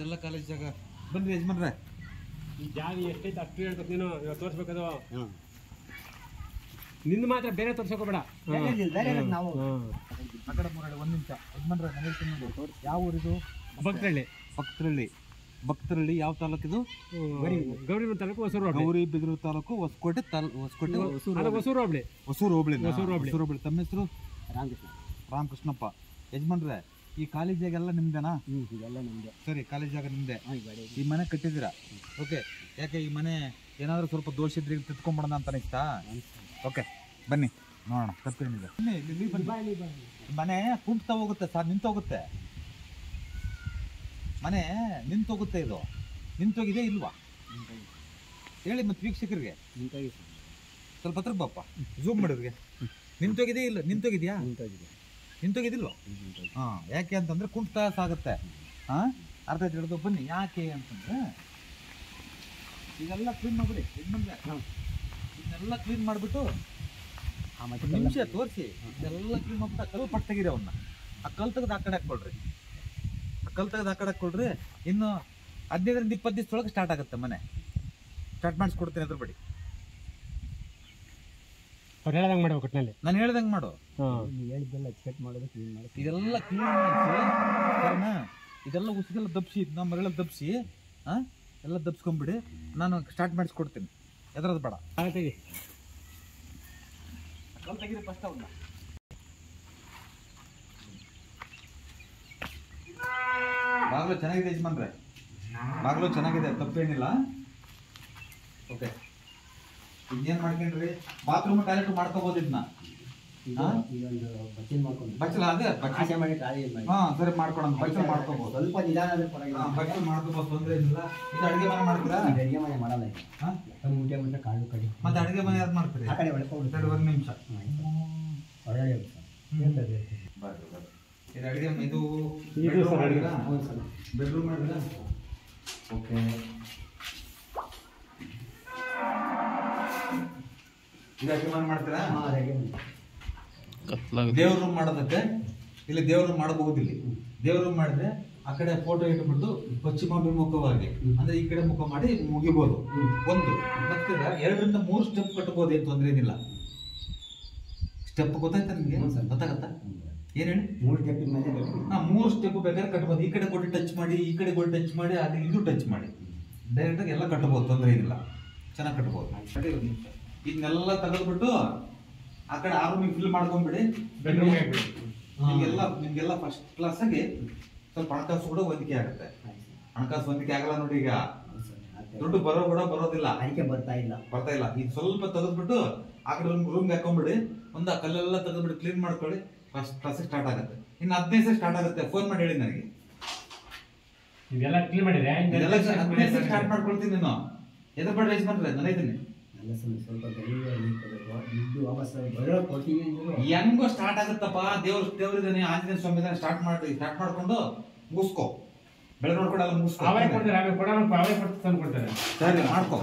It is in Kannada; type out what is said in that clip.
ಇದೆಲ್ಲ ಕಾಲೇಜ್ ಜಾಗ. ಬನ್ರಿ ಯಜಮಾನ್ರೆ. ಈ ಜಾಗ ಎಷ್ಟೈತೆ ಅಷ್ಟು ಹೇಳ್ಬೇಕು ನೀನು. ಇವಾಗ ತೋರಿಸ್ಬೇಕದು. ನಿಂದು ಮಾತ್ರ ಬೇರೆ ತೋರ್ಸೋಕೋಬೇಡ. ನಾವು ಆ ಕಡೆ ಮೂರಳ್ಳಿ. ಒಂದು ನಿಮಿಷ ಯಜಮಾನ್ರೆ, ನಾನು ಹೇಳ್ತೀನಿ ನೋಡಿ. ಯಾವ ಊರಿದು? ಭಕ್ತರಳ್ಳಿ. ಭಕ್ತರಳ್ಳಿ ಯಾವ ತಾಲೂಕಿದು? ಗೌರಿಬಿದನೂರು ತಾಲೂಕು, ಹೊಸೂರು ಹೋಬಳಿ. ಗೌರಿಬಿದನೂರು ತಾಲೂಕು, ಹೊಸಕೋಟೆ ಹೊಸೂರು ಹೋಬಳಿ. ಹೊಸೂರು ಹೋಬಳಿ. ತಮ್ಮ ಹೆಸರು? ರಾಮಕೃಷ್ಣ. ರಾಮಕೃಷ್ಣಪ್ಪ. ಯಜಮಾನ್ರೆ, ಈ ಕಾಲೇಜ್ ಜಾಗ ಎಲ್ಲ ನಿಮ್ದೇನಾ? ಇದೆಲ್ಲ ನಮ್ದೆ. ಸರಿ, ಕಾಲೇಜ್ ಜಾಗ ನಿಮ್ದೆ. ಈ ಮನೆ ಕಟ್ಟಿದ್ದೀರಾ? ಓಕೆ. ಯಾಕೆ ಈ ಮನೆ ಏನಾದರೂ ಸ್ವಲ್ಪ ದೋಷ ಇದ್ರೆ ತಿತ್ಕೊಂಡ್ಬಿಡೋಣ ಅಂತ ಅನಿಸ್ತಾ? ಓಕೆ, ಬನ್ನಿ ನೋಡೋಣ. ತಪ್ಪೇನಿದೆ. ಮನೆ ಕುಂಟ್ತಾ ಹೋಗುತ್ತೆ ಸರ್, ನಿಂತೋಗುತ್ತೆ ಮನೆ, ನಿಂತೋಗುತ್ತೆ. ಇದು ನಿಂತೋಗಿದೆ ಇಲ್ವಾ ಹೇಳಿ ಮತ್ತೆ ವೀಕ್ಷಕರಿಗೆ. ಸ್ವಲ್ಪ ಹತ್ರ ಬಾಪ, ಝೂಮ್ ಮಾಡೋರಿಗೆ. ನಿಂತೋಗಿದೆ ಇಲ್ಲ? ನಿಂತೋಗಿದ್ಯಾ? ನಿಂತೋಗಿದಿಲ್ವ? ಹಾಂ, ಯಾಕೆ ಅಂತಂದ್ರೆ ಕುಂಟ್ತಾ ಸಾಗುತ್ತೆ. ಹಾಂ, ಅರ್ಧ ಹಿಡಿದು ಬನ್ನಿ. ಯಾಕೆ ಅಂತಂದ್ರೆ ಇದೆಲ್ಲ ಕ್ಲೀನ್ ಮಾಡ್ಬಿಡಿ. ಇದನ್ನೆಲ್ಲ ಕ್ಲೀನ್ ಮಾಡಿಬಿಟ್ಟು ನಿಮಿಷ ತೋರಿಸಿ. ಇದೆಲ್ಲ ಕ್ಲೀನ್ ಮಾಡ್ಬಿಟ್ಟು ಕಲ್ಲು ಪಟ್ಟು ತೆಗೀರಿ. ಅವನ್ನ ಆ ಕಲ್ಲು ತೆಗೆದು ಆ ಕಡೆ ಹಾಕ್ಕೊಳ್ರಿ. ಇನ್ನು 15ರಿಂದ 20 ದಿವಸದೊಳಗೆ ಸ್ಟಾರ್ಟ್ ಆಗುತ್ತೆ ಮನೆ. ಸ್ಟಾರ್ಟ್ ಮಾಡಿಸ್ಕೊಡ್ತೀನಿ, ಅದ್ರ ಬಡಿ. ಅವ್ರು ಹೇಳ್ದಂಗೆ ಮಾಡ್ಬೇಕು ಒಟ್ಟಿನಲ್ಲಿ. ನಾನು ಹೇಳ್ದಂಗೆ ಮಾಡು. ಹೇಳಿದ್ದೆಲ್ಲ ಎಕ್ಸ್ಪೆಕ್ಟ್ ಮಾಡೋದು ಕ್ಲೀನ್ ಮಾಡಿ. ಇದೆಲ್ಲ ಕ್ಲೀನ್ ಮಾಡಿಸಿ, ಇದೆಲ್ಲ ಉಸಿಗೆಲ್ಲ ದಬ್ಸಿ, ನಮ್ಮ ಮರಳೆಲ್ಲ ದಬ್ಸಿ, ಎಲ್ಲ ದಬ್ಸ್ಕೊಂಡ್ಬಿಡಿ. ನಾನು ಸ್ಟಾರ್ಟ್ ಮಾಡಿಸ್ಕೊಡ್ತೀನಿ. ಎದ್ರದ್ದು ಬೇಡ. ತೆಗಿ. ಕಲ್ಲು ತೆಗೀರಿ ಫಸ್ಟ್. ಅವನ್ನ ಬಾಗಿಲು ಚೆನ್ನಾಗಿದೆ ಯಜಮಾನ್ರೆ, ಬಾಗಿಲು ಚೆನ್ನಾಗಿದೆ, ತಪ್ಪೇನಿಲ್ಲ. ಓಕೆ, ಇನ್ನೇನು ಮಾಡ್ಕೊಂಡ್ರಿ? ಬಾತ್ರೂಮ್ ಟಾಯ್ಲೆಟ್ ಮಾಡ್ಕೋಬೋದು. ಇದನ್ನ ಬಚ್ಚಲ ಅದೇ ಸರಿ ಮಾಡ್ಕೊಳೋಣ. ಬಚ್ಚಲ ಮಾಡ್ಕೋಬೋದು, ಸ್ವಲ್ಪ ನಿಧಾನ ಬಚ್ಚಲ ಮಾಡ್ಕೋಬೋದು, ತೊಂದರೆ ಏನಿಲ್ಲ. ಇದು ಅಡುಗೆ ಮನೆ ಮಾಡ್ತೀರಾ? ಅಡುಗೆ ಮನೆ ಮಾಡಲ್ಲ. ಮುಟ್ಟೆ ಮುಟ್ಟೆ ಕಾಳು ಕಡಿ. ಮತ್ತೆ ಅಡುಗೆ ಮನೆ ಯಾರು ಮಾಡ್ತೀರಿ? ಆ ಕಡೆ ಒಳ್ಕೊಂಡು ಸರಿ, 1 ನಿಮಿಷ. ಹೊರಗಡೆ ಇದು ಅಡುಗೆ, ಇದು ಬೆಡ್ರೂಮ್ ಮಾಡಿದ್ರಾ? ಓಕೆ. ಇದು ಅಡುಗೆ ಮನೆ ಮಾಡ್ತೀರಾ? ದೇವ್ರ ರೂಮ್ ಮಾಡೋದಕ್ಕೆ ಇಲ್ಲಿ ದೇವ್ರ ರೂಮ್ ಮಾಡಬಹುದು. ಇಲ್ಲಿ ದೇವ್ರ ರೂಮ್ ಮಾಡಿದ್ರೆ ಆ ಕಡೆ ಫೋಟೋ ಇಟ್ಬಿಟ್ಟು ಪಶ್ಚಿಮಾಭಿಮುಖವಾಗಿ, ಅಂದ್ರೆ ಈ ಕಡೆ ಮುಖ ಮಾಡಿ ಮುಗಿಬಹುದು. ಒಂದು ಮತ್ತೆ 2ರಿಂದ 3 ಸ್ಟೆಪ್ ಕಟ್ಟಬಹುದು. ಏನು ತೊಂದರೆ ಏನಿಲ್ಲ. ಸ್ಟೆಪ್ ಗೊತ್ತಾಯ್ತಾ ನಿಮಗೆ? ಗೊತ್ತಾಗತ್ತಾ? ಏನ್ ಹೇಳಿ? 3 ಸ್ಟೆಪ್ ಮೇಲೆ 3 ಸ್ಟೆಪ್ ಬೇಕಾದ್ರೆ ಕಟ್ಬೋದು. ಈ ಕಡೆ ಕೊಟ್ಟು ಟಚ್ ಮಾಡಿ, ಈ ಕಡೆ ಕೊಟ್ಟು ಟಚ್ ಮಾಡಿ, ಅದು ಇದು ಟಚ್ ಮಾಡಿ ಡೈರೆಕ್ಟ್ ಆಗಿ ಎಲ್ಲ ಕಟ್ಬೋದು. ತೊಂದರೆ ಏನಿಲ್ಲ, ಚೆನ್ನಾಗಿ ಕಟ್ಬೋದು. ಇದನ್ನೆಲ್ಲ ತೆಗೆದ್ಬಿಟ್ಟು ಆ ಕಡೆ ಆ ರೂಮಿಗೆ ಫಿಲ್ ಮಾಡ್ಕೊಂಡ್ಬಿಡಿ. ಬೆಡ್ರೂಮ್ ನಿಮ್ಗೆಲ್ಲ ಫಸ್ಟ್ ಕ್ಲಾಸ್ ಆಗಿ ಸ್ವಲ್ಪ ಹಣಕಾಸು ಕೂಡ ಹೊಂದಿಕೆ ಆಗುತ್ತೆ. ಹಣಕಾಸು ಹೊಂದಿಕೆ ಆಗಲ್ಲ ನೋಡಿ. ಈಗ ದುಡ್ಡು ಬರೋದಿಲ್ಲ, ಅದಕ್ಕೆ ಬರ್ತಾ ಇಲ್ಲ. ಇದು ಸ್ವಲ್ಪ ತೆಗೆದ್ಬಿಟ್ಟು ಆ ಕಡೆ ರೂಮ್ಗೆ ಹಾಕೊಂಡ್ಬಿಡಿ. ಒಂದು ಕಲ್ಲೆಲ್ಲ ತೆಗೆದ್ಬಿಟ್ಟು ಕ್ಲೀನ್ ಮಾಡ್ಕೊಳ್ಳಿ. ಫಸ್ಟ್ ಕ್ಲಾಸ್ ಸ್ಟಾರ್ಟ್ ಆಗುತ್ತೆ. ಇನ್ನು 15 ಸ್ಟಾರ್ಟ್ ಆಗುತ್ತೆ. ಫೋನ್ ಮಾಡಿ ಹೇಳಿ ನನಗೆ. ಇದೆಲ್ಲ ಕ್ಲೀನ್ ಮಾಡಿದ್ರೆ 15 ಸ್ಟಾರ್ಟ್ ಮಾಡ್ಕೊಳ್ತೀನಿ. ನೀನು ಎದ್ರ ಬೇಡ ಯಜಮಾನ್ರೆ, ನಾನು ಇದ್ದೀನಿ. ಸ್ವಲ್ಪ ದುಡ್ಡು ವಾಪಸ್ ಬರೋ ಕೊಡ್ತೀವಿ. ಹೆಂಗೋ ಸ್ಟಾರ್ಟ್ ಆಗುತ್ತಪ್ಪ. ದೇವ್ರಿದ್ದಾನೆ, ಆಂಜನೇಯ ಸ್ವಾಮಿ ಇದ್ದಾನೆ. ಸ್ಟಾರ್ಟ್ ಮಾಡ್ಕೊಂಡು ಮುಗಿಸ್ಕೋ. ಬೆಳೆ ನೋಡ್ಕೊಂಡು ಎಲ್ಲ ಮುಗಿಸ್ಕೋ. ಅವರೇ ಕೊಡ್ತಾರೆ. ಸರಿ ಮಾಡ್ಕೋ.